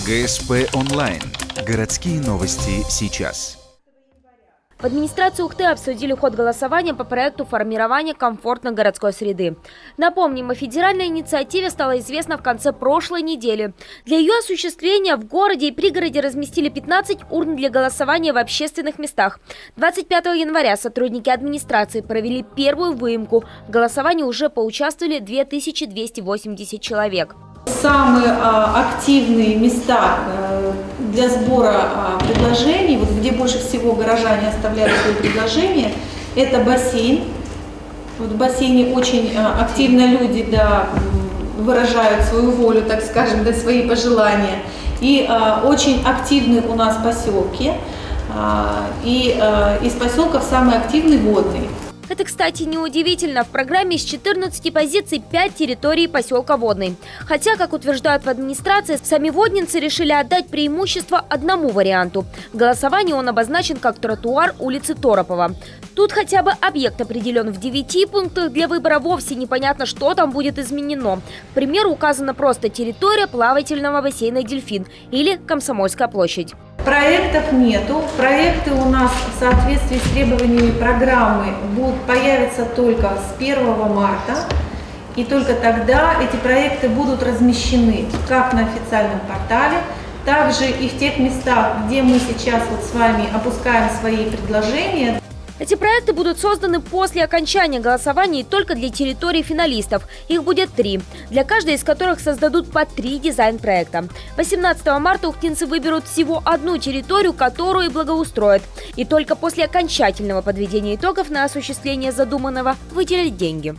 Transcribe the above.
ГСП онлайн. Городские новости сейчас. В администрации Ухты обсудили ход голосования по проекту формирования комфортной городской среды. Напомним, о федеральной инициативе стало известно в конце прошлой недели. Для ее осуществления в городе и пригороде разместили 15 урн для голосования в общественных местах. 25 января сотрудники администрации провели первую выемку. В голосовании уже поучаствовали 2280 человек. Самые активные места для сбора предложений, вот где больше всего горожане оставляют свои предложения, это бассейн. Вот в бассейне очень активно люди выражают свою волю, так скажем, свои пожелания. И очень активны у нас поселки. И из поселков самый активный водный. Это, кстати, неудивительно. В программе из 14 позиций 5 территорий поселка Водный. Хотя, как утверждают в администрации, сами воднинцы решили отдать преимущество одному варианту. В голосовании он обозначен как тротуар улицы Торопова. Тут хотя бы объект определен в 9 пунктах. Для выбора вовсе непонятно, что там будет изменено. К примеру, указана просто территория плавательного бассейна «Дельфин» или Комсомольская площадь. Проектов нету. Проекты у нас в соответствии с требованиями программы появятся только с 1 марта. И только тогда эти проекты будут размещены как на официальном портале, также и в тех местах, где мы сейчас с вами опускаем свои предложения. Эти проекты будут созданы после окончания голосования только для территорий финалистов. Их будет 3, для каждой из которых создадут по 3 дизайн-проекта. 18 марта ухтинцы выберут всего одну территорию, которую и благоустроят. И только после окончательного подведения итогов на осуществление задуманного выделят деньги.